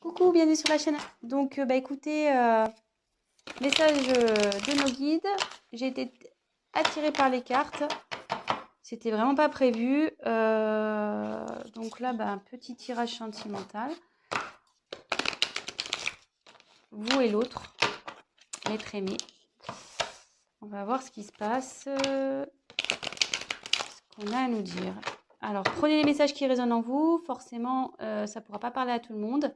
Coucou, bienvenue sur la chaîne. Donc, écoutez, message de nos guides. J'ai été attirée par les cartes. C'était vraiment pas prévu. Donc là, un petit tirage sentimental. Vous et l'autre, l'être aimé. On va voir ce qui se passe, ce qu'on a à nous dire. Alors, prenez les messages qui résonnent en vous. Forcément, ça ne pourra pas parler à tout le monde.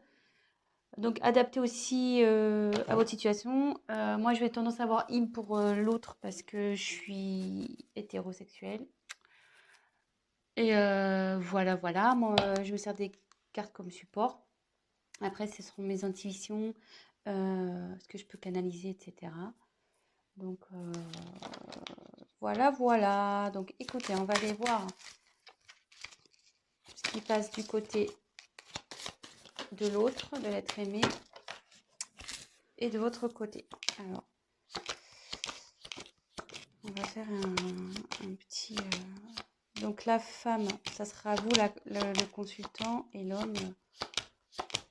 Donc, adaptez aussi à votre situation. Moi, je vais tendance à avoir im pour l'autre parce que je suis hétérosexuelle. Et voilà. Moi, je me sers des cartes comme support. Après, ce seront mes intuitions, ce que je peux canaliser, etc. Donc, voilà. Donc, écoutez, on va aller voir ce qui passe du côté de l'autre, de l'être aimé, et de votre côté. Alors, on va faire un petit... Donc la femme, ça sera vous le consultant, et l'homme,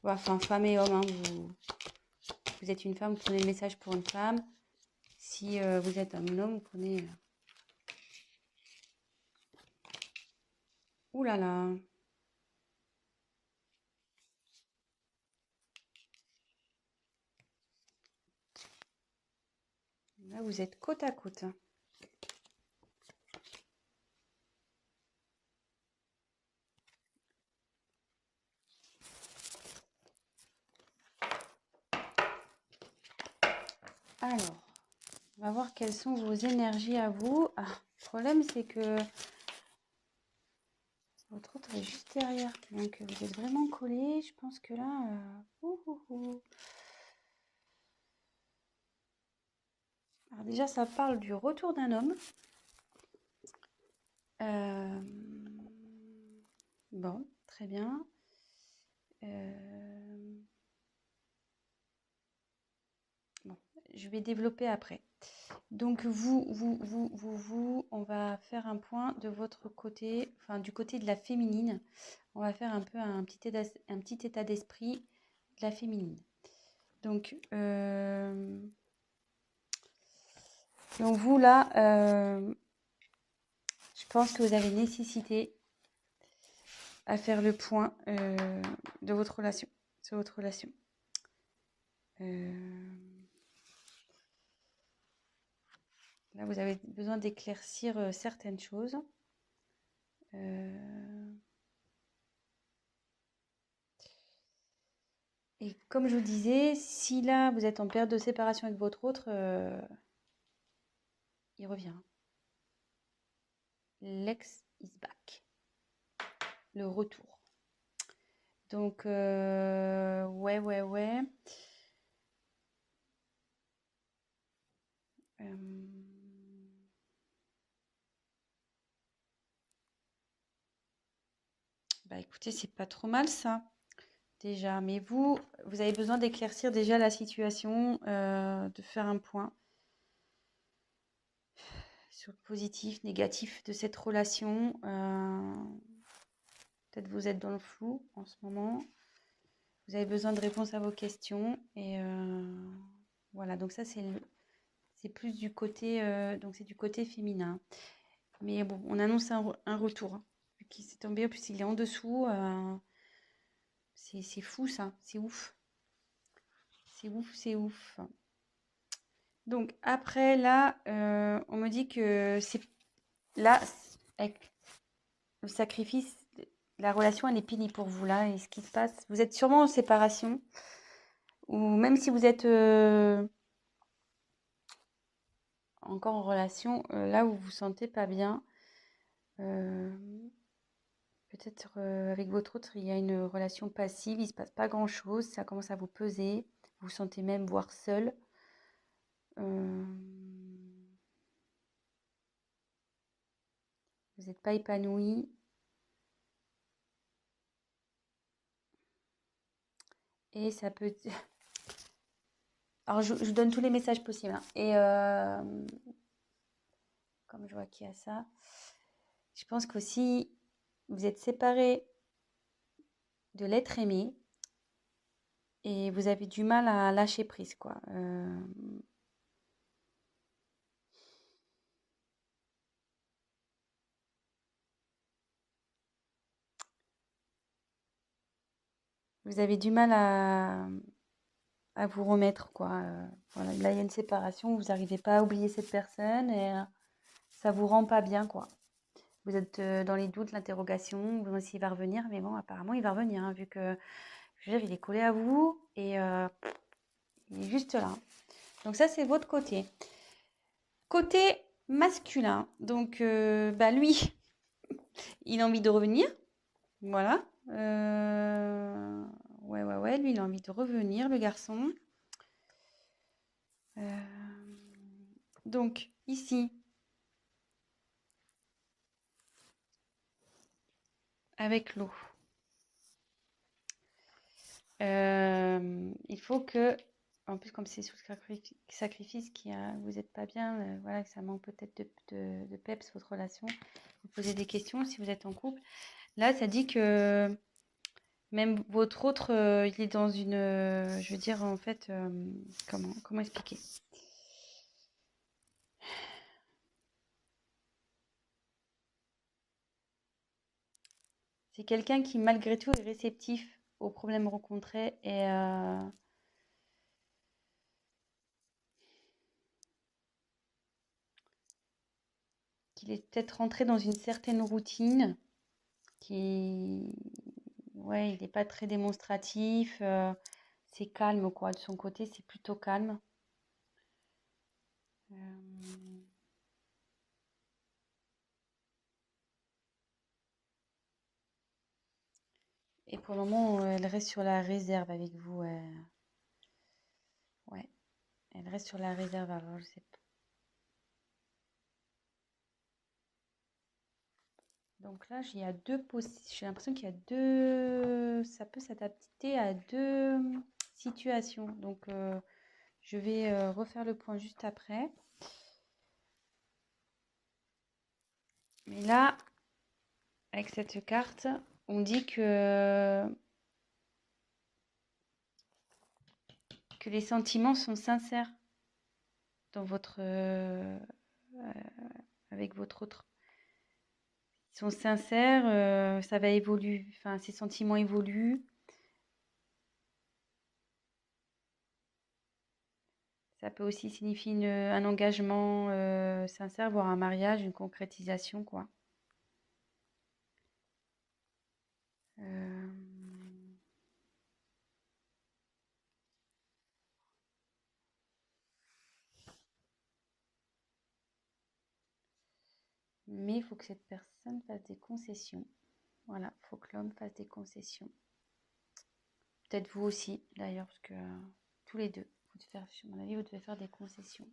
enfin femme et homme, hein, vous êtes une femme, vous prenez le message pour une femme. Si vous êtes un homme, vous prenez... Ouh là là. Là, vous êtes côte à côte. Alors, on va voir quelles sont vos énergies à vous. Ah, le problème, c'est que votre autre est juste derrière. Donc, vous êtes vraiment collés. Je pense que là... Alors déjà, ça parle du retour d'un homme. Bon, très bien. Bon, je vais développer après. Donc on va faire un point de votre côté, enfin du côté de la féminine. On va faire un peu un petit état d'esprit de la féminine. Donc vous là, je pense que vous avez nécessité à faire le point de votre relation, sur votre relation. Là, vous avez besoin d'éclaircir certaines choses. Et comme je vous disais, si là, vous êtes en période de séparation avec votre autre, il revient. L'ex is back. Le retour. Donc, ouais. Écoutez, c'est pas trop mal ça, déjà. Mais vous avez besoin d'éclaircir déjà la situation, de faire un point sur le positif, négatif de cette relation. Peut-être vous êtes dans le flou en ce moment. Vous avez besoin de réponses à vos questions. Et voilà, donc ça, c'est plus du côté, donc c'est du côté féminin. Mais bon, on annonce un retour. Hein, qui s'est tombé, en plus il est en dessous. C'est fou ça, c'est ouf. C'est ouf. Donc après là, on me dit que c'est là, avec le sacrifice, la relation elle est finie pour vous là. Et ce qui se passe, vous êtes sûrement en séparation. Ou même si vous êtes encore en relation, là où vous vous sentez pas bien, peut-être avec votre autre, il y a une relation passive, il se passe pas grand-chose, ça commence à vous peser, vous vous sentez même voire seul. Vous n'êtes pas épanoui. Et ça peut... Alors, je vous donne tous les messages possibles. Hein. Et comme je vois qu'il y a ça, je pense qu'aussi, vous êtes séparés de l'être aimé. et vous avez du mal à lâcher prise, quoi. Vous avez du mal à vous remettre, quoi. Voilà, là, il y a une séparation, vous n'arrivez pas à oublier cette personne et ça vous rend pas bien, quoi. Vous êtes dans les doutes, l'interrogation, vous demandez s'il va revenir, mais bon, apparemment, il va revenir, hein, vu que, je veux dire, il est collé à vous et il est juste là. Donc ça, c'est votre côté. Côté masculin, donc bah lui, il a envie de revenir, voilà. Ouais, lui, il a envie de revenir, le garçon. Donc ici, avec l'eau, il faut que, en plus comme c'est sous sacrifice, vous n'êtes pas bien, voilà, que ça manque peut-être de peps votre relation, vous posez des questions si vous êtes en couple. Là, ça dit que même votre autre, il est dans une, je veux dire en fait, comment expliquer? C'est quelqu'un qui malgré tout est réceptif aux problèmes rencontrés et qu'il est peut-être rentré dans une certaine routine qui, ouais, il n'est pas très démonstratif, c'est calme quoi, de son côté, c'est plutôt calme. Euh, et pour le moment, elle reste sur la réserve avec vous. Ouais, elle reste sur la réserve. Alors, je sais pas. Donc là, il y a deux j'ai l'impression qu'il y a deux, ça peut s'adapter à deux situations. Donc, je vais refaire le point juste après. Mais là, avec cette carte, on dit que les sentiments sont sincères dans avec votre autre. Ils sont sincères, ça va évoluer, enfin, ces sentiments évoluent. Ça peut aussi signifier un engagement sincère, voire un mariage, une concrétisation, quoi. Euh, Mais il faut que cette personne fasse des concessions. Voilà, il faut que l'homme fasse des concessions. Peut-être vous aussi, d'ailleurs, parce que tous les deux, à mon avis, vous devez faire des concessions.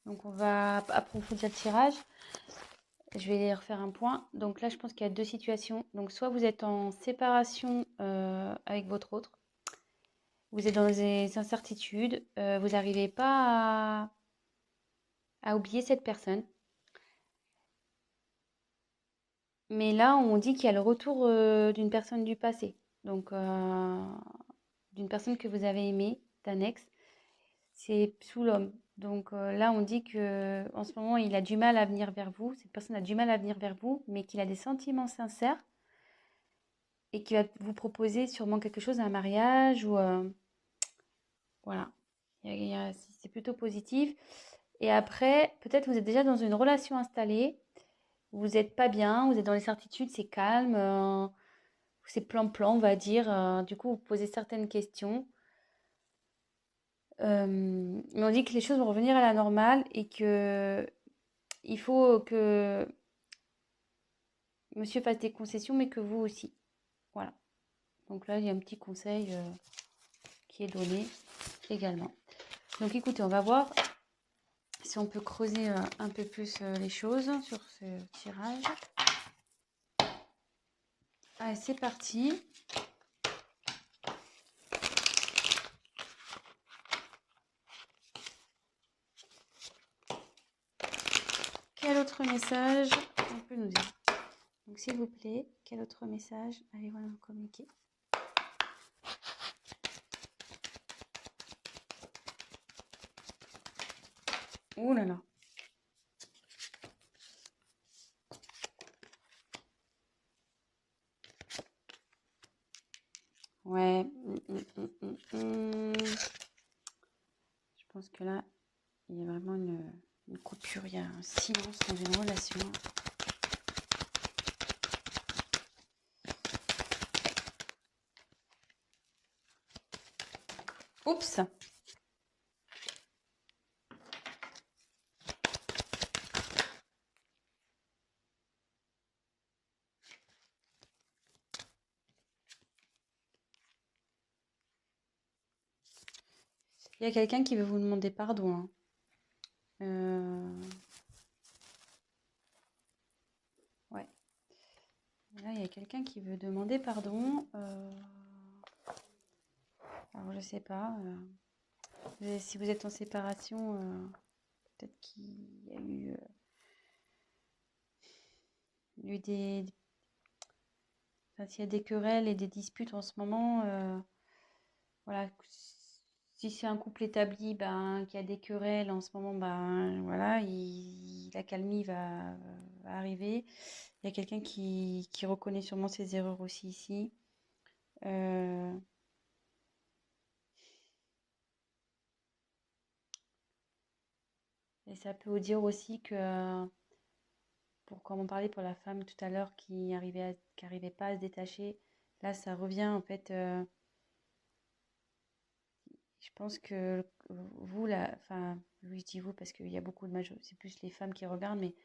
Donc, on va approfondir le tirage. Je vais refaire un point. Donc là, je pense qu'il y a deux situations. Donc, soit vous êtes en séparation avec votre autre, vous êtes dans des incertitudes, vous n'arrivez pas à oublier cette personne. Mais là, on dit qu'il y a le retour d'une personne du passé. Donc, d'une personne que vous avez aimée, d'un ex. C'est sous l'homme. Donc là, on dit que en ce moment, il a du mal à venir vers vous. Cette personne a du mal à venir vers vous, mais qu'il a des sentiments sincères et qu'il va vous proposer sûrement quelque chose, un mariage ou voilà. C'est plutôt positif. Et après, peut-être vous êtes déjà dans une relation installée. Vous n'êtes pas bien, vous êtes dans les certitudes, c'est calme, c'est plan-plan, on va dire. Du coup, vous posez certaines questions. Mais on dit que les choses vont revenir à la normale et que il faut que monsieur fasse des concessions, mais que vous aussi. Voilà. Donc là, il y a un petit conseil qui est donné également. Donc écoutez, on va voir si on peut creuser un peu plus les choses sur ce tirage. Allez, c'est parti. Quel autre message on peut nous dire? Donc s'il vous plaît, quel autre message allez-vous nous communiquer? Oh là là. Ouais. Je pense que là, il y a vraiment une coupure, il y a un silence dans une relation. Oups. Il y a quelqu'un qui veut vous demander pardon. Hein. Ouais. Là, il y a quelqu'un qui veut demander pardon. Alors, je sais pas. Si vous êtes en séparation, peut-être qu'il y a eu des... Enfin, s'il y a des querelles et des disputes en ce moment, voilà. Si c'est un couple établi, ben, qui a des querelles en ce moment, ben, voilà, la calmie va arriver. Il y a quelqu'un qui reconnaît sûrement ses erreurs aussi ici. Et ça peut vous dire aussi que, comme on parlait pour la femme tout à l'heure qui arrivait pas à se détacher, là ça revient en fait. Je pense que vous, là, enfin, oui, je dis vous parce qu'il y a beaucoup de c'est plus les femmes qui regardent, mais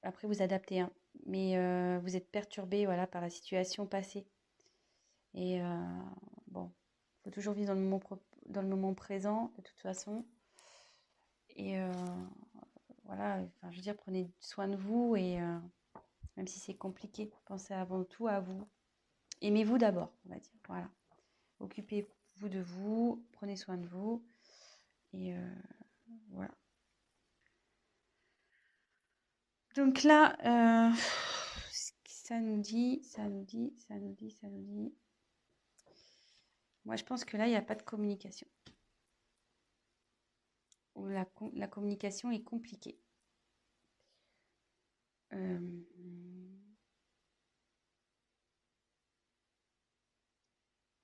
après vous adaptez, hein. Mais vous êtes perturbé, voilà, par la situation passée. Et bon, il faut toujours vivre dans le moment présent, de toute façon. Et voilà, enfin, je veux dire, prenez soin de vous et même si c'est compliqué, pensez avant tout à vous. Aimez-vous d'abord, on va dire. Voilà. Occupez-vous de vous, prenez soin de vous. Et voilà. Donc là, ça nous dit. Moi, je pense que là, il n'y a pas de communication. Ou la communication est compliquée.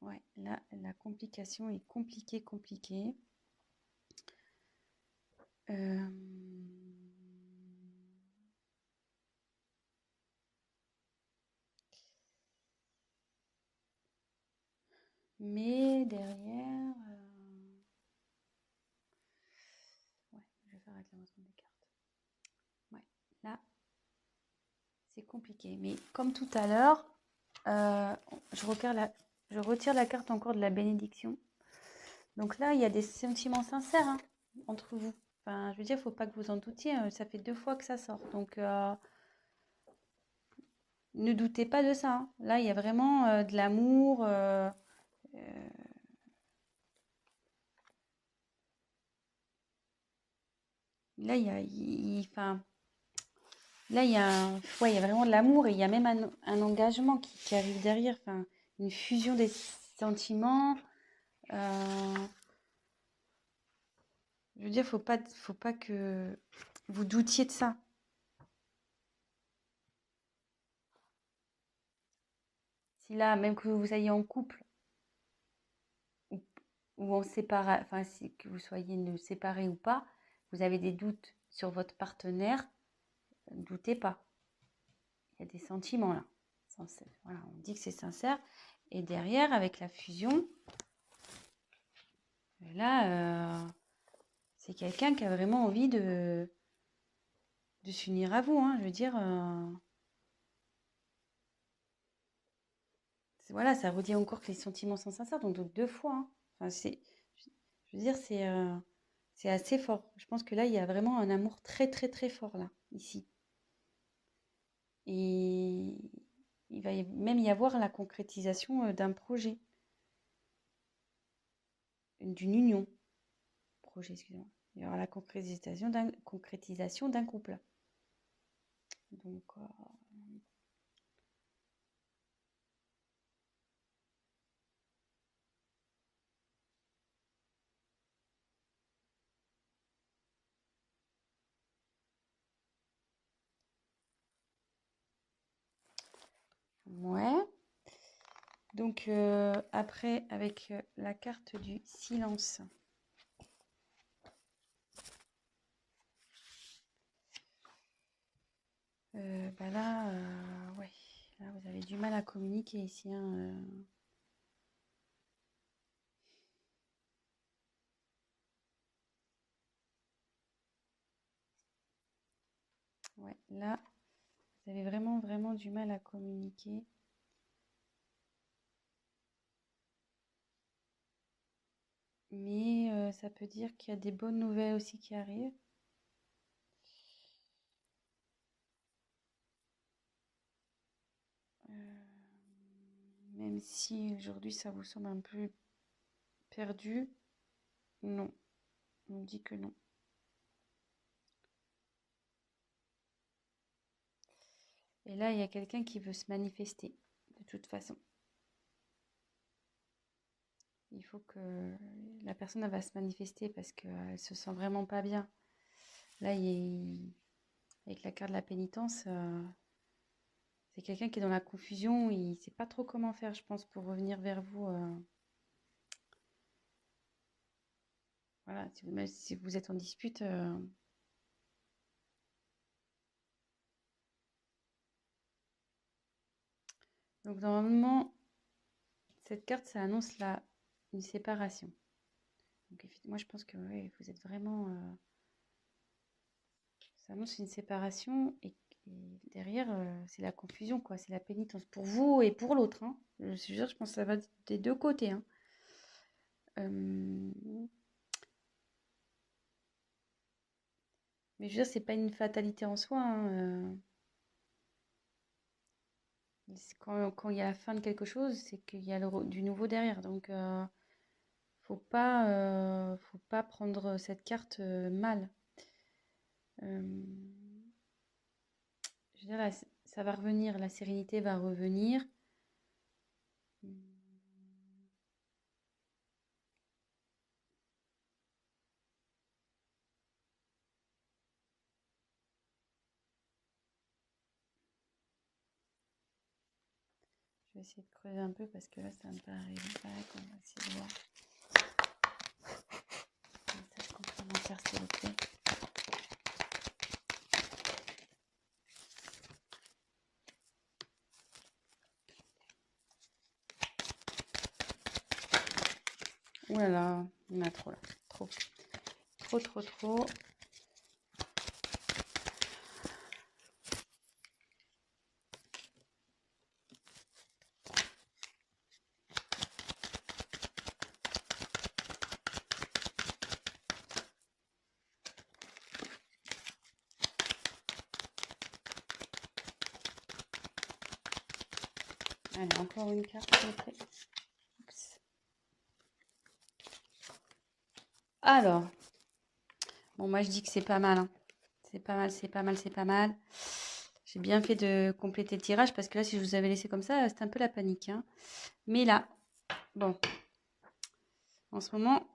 Ouais, là, la complication est compliquée. Mais derrière, ouais, je vais faire avec l'avancement des cartes. Ouais, là, c'est compliqué. Mais comme tout à l'heure, je retire la carte encore de la bénédiction. Donc là, il y a des sentiments sincères, hein, entre vous. Enfin, je veux dire, il ne faut pas que vous en doutiez. Ça fait 2 fois que ça sort. Donc, ne doutez pas de ça. Hein. Là, il y a vraiment de l'amour. Là, enfin, là, ouais, il y a vraiment de l'amour et il y a même un engagement qui arrive derrière. Enfin, une fusion des sentiments. Je veux dire, faut pas que vous doutiez de ça. Si là, même que vous soyez en couple ou, ou en séparation, enfin, que vous soyez séparés ou pas, vous avez des doutes sur votre partenaire, ne doutez pas. Il y a des sentiments là. Voilà, on dit que c'est sincère. Et derrière, avec la fusion, là, c'est quelqu'un qui a vraiment envie de s'unir à vous. Hein. Je veux dire, voilà, ça redit encore que les sentiments sont sincères, donc 2 fois. Hein. Enfin, je veux dire, c'est assez fort. Je pense que là, il y a vraiment un amour très, très, très fort, là, ici. Et il va même y avoir la concrétisation d'un projet, d'une union. Projet, excusez-moi. Il y aura la concrétisation d'un couple. Donc, Ouais. Donc, après, avec la carte du silence. Bah là, ouais. Là, vous avez du mal à communiquer ici, hein, Ouais, là, vous avez vraiment, vraiment du mal à communiquer. Mais ça peut dire qu'il y a des bonnes nouvelles aussi qui arrivent. Même si aujourd'hui ça vous semble un peu perdu, non, on me dit que non. Et là, il y a quelqu'un qui veut se manifester, de toute façon. Il faut que la personne elle va se manifester parce qu'elle se sent vraiment pas bien. Là, avec la carte de la pénitence, c'est quelqu'un qui est dans la confusion. Il ne sait pas trop comment faire, je pense, pour revenir vers vous. Voilà, même si vous êtes en dispute. Donc, normalement, cette carte, ça annonce une séparation. Donc, moi, je pense que ouais, vous êtes vraiment. Ça annonce une séparation et derrière, c'est la confusion, quoi. C'est la pénitence pour vous et pour l'autre, hein. Je pense que ça va des deux côtés, hein. Mais je veux dire, c'est pas une fatalité en soi, hein, quand il y a la fin de quelque chose, c'est qu'il y a du nouveau derrière. Donc, faut pas prendre cette carte mal. Euh, je veux dire, là, ça va revenir, la sérénité va revenir. Je vais essayer de creuser un peu parce que là, ça me paraît vague. On va essayer de voir. Message complémentaire, s'il vous plaît. Ouh là là, il y en a trop là. Trop. Trop, trop, trop. Allez, encore une carte, s'il vous plaît. Oups. Alors, bon, moi je dis que c'est pas mal, hein. C'est pas mal, c'est pas mal, c'est pas mal. J'ai bien fait de compléter le tirage parce que là, si je vous avais laissé comme ça, c'était un peu la panique, hein. Mais là, bon, en ce moment,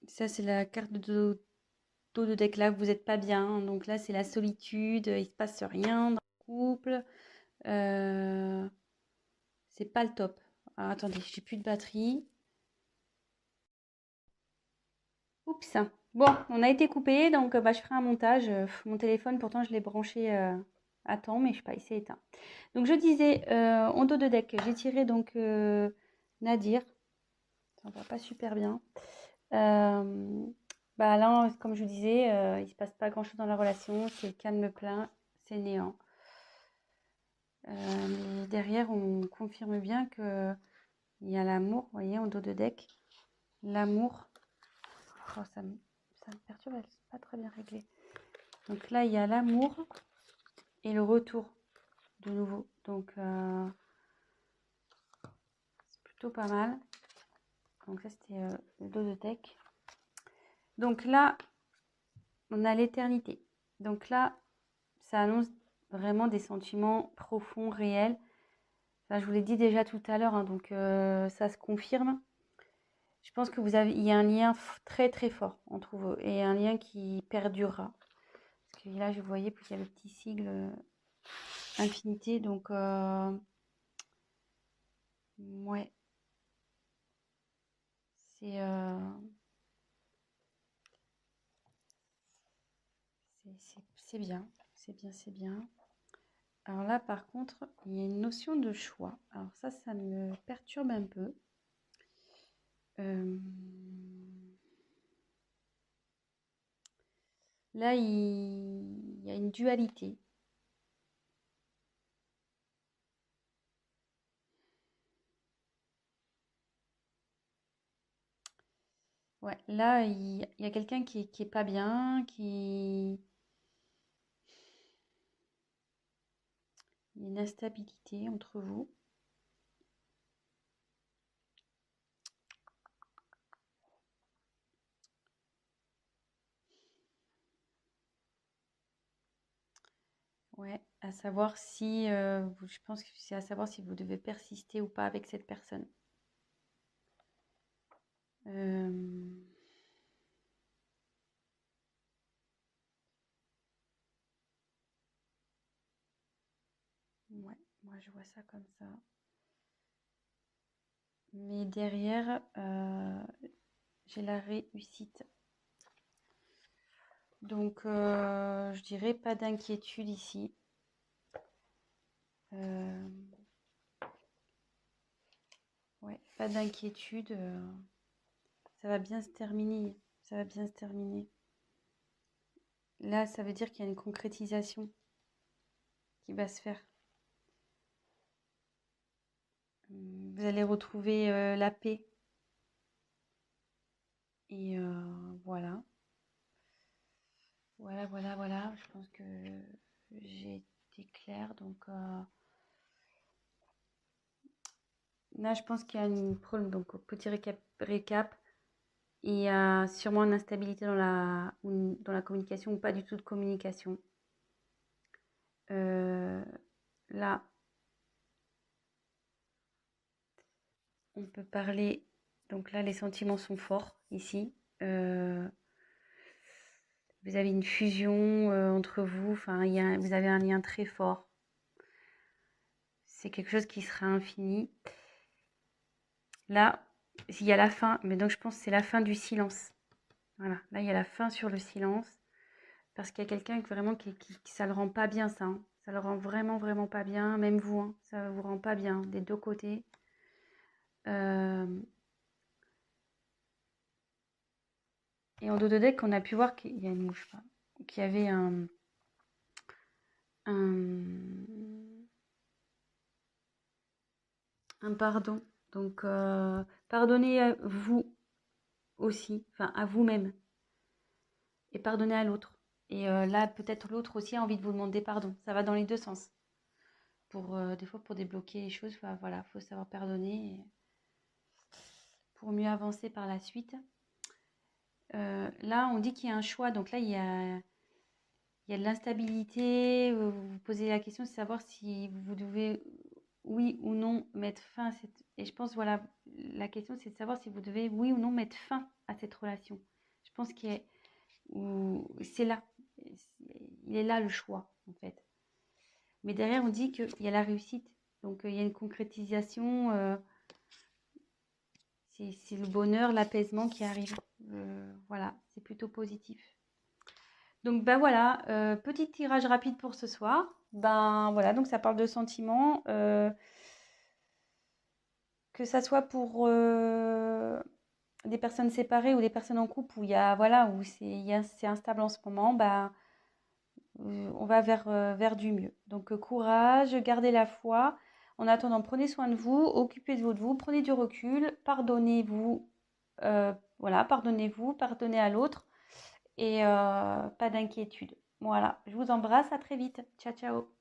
ça c'est la carte de dos de deck là, vous n'êtes pas bien, hein. Donc là, c'est la solitude, il se passe rien dans le couple. C'est pas le top. Alors, attendez, j'ai plus de batterie. Oups. Bon, on a été coupé, donc bah, je ferai un montage. Mon téléphone, pourtant, je l'ai branché à temps, mais je sais pas, il s'est éteint. Donc, je disais, en dos de deck, j'ai tiré donc Nadir. Ça va pas super bien. Bah là, comme je vous disais, il se passe pas grand-chose dans la relation. C'est calme plein, c'est néant. Mais derrière, on confirme bien que il y a l'amour, vous voyez, en dos de deck. L'amour. Oh, ça me perturbe, c'est pas très bien réglé. Donc là, il y a l'amour et le retour de nouveau. Donc, c'est plutôt pas mal. Donc ça, c'était le dos de deck. Donc là, on a l'éternité. Donc là, ça annonce vraiment des sentiments profonds, réels. Enfin, je vous l'ai dit déjà tout à l'heure, hein, donc ça se confirme. Je pense que il y a un lien très très fort entre vous et un lien qui perdurera. Parce que là, je voyais qu'il y a le petit sigle infinité. Donc, ouais, c'est c'est bien. C'est bien, c'est bien. Alors là, par contre, il y a une notion de choix. Alors ça me perturbe un peu. Là, il y a une dualité. Ouais, là, il y a quelqu'un qui est pas bien, il y a une instabilité entre vous. Ouais, à savoir si, je pense que c'est à savoir si vous devez persister ou pas avec cette personne. Euh, ouais, moi je vois ça comme ça. Mais derrière, j'ai la réussite. Donc, je dirais pas d'inquiétude ici. Ouais, pas d'inquiétude. Ça va bien se terminer. Ça va bien se terminer. Là, ça veut dire qu'il y a une concrétisation qui va se faire. Vous allez retrouver la paix. Et voilà. Voilà. Je pense que j'ai été claire. Donc là, je pense qu'il y a une problème. Donc, petit récap. Il y a sûrement une instabilité dans la communication ou pas du tout de communication. Là, on peut parler. Donc là, les sentiments sont forts ici. Vous avez une fusion entre vous. Enfin, vous avez un lien très fort. C'est quelque chose qui sera infini. Là, il y a la fin. Mais donc, je pense que c'est la fin du silence. Voilà. Là, il y a la fin sur le silence. Parce qu'il y a quelqu'un vraiment qui ça le rend pas bien, ça. Hein. Ça le rend vraiment pas bien. Même vous, hein, ça vous rend pas bien des deux côtés. Et en dos de deck, on a pu voir qu'il y a une mouche, qu'il y avait un pardon. Donc, pardonnez à vous aussi, enfin à vous-même, et pardonnez à l'autre. Et là, peut-être l'autre aussi a envie de vous demander pardon. Ça va dans les deux sens. Des fois, pour débloquer les choses, voilà, faut savoir pardonner pour mieux avancer par la suite. Là, on dit qu'il y a un choix. Donc là, il y a de l'instabilité. Vous vous posez la question de savoir si vous devez, oui ou non, mettre fin à cette... Et je pense, voilà, la question, c'est de savoir si vous devez, oui ou non, mettre fin à cette relation. Je pense c'est là. Il est là le choix, en fait. Mais derrière, on dit qu'il y a la réussite. Donc, il y a une concrétisation. C'est le bonheur, l'apaisement qui arrive. Voilà, c'est plutôt positif. Donc, ben voilà, petit tirage rapide pour ce soir. Ben voilà, donc ça parle de sentiments. Que ça soit pour des personnes séparées ou des personnes en couple où il y a, voilà, où c'est instable en ce moment, ben, on va vers du mieux. Donc, courage, gardez la foi. En attendant, prenez soin de vous, occupez-vous de vous, prenez du recul, pardonnez-vous, voilà, pardonnez-vous, pardonnez à l'autre et pas d'inquiétude. Voilà, je vous embrasse, à très vite. Ciao, ciao.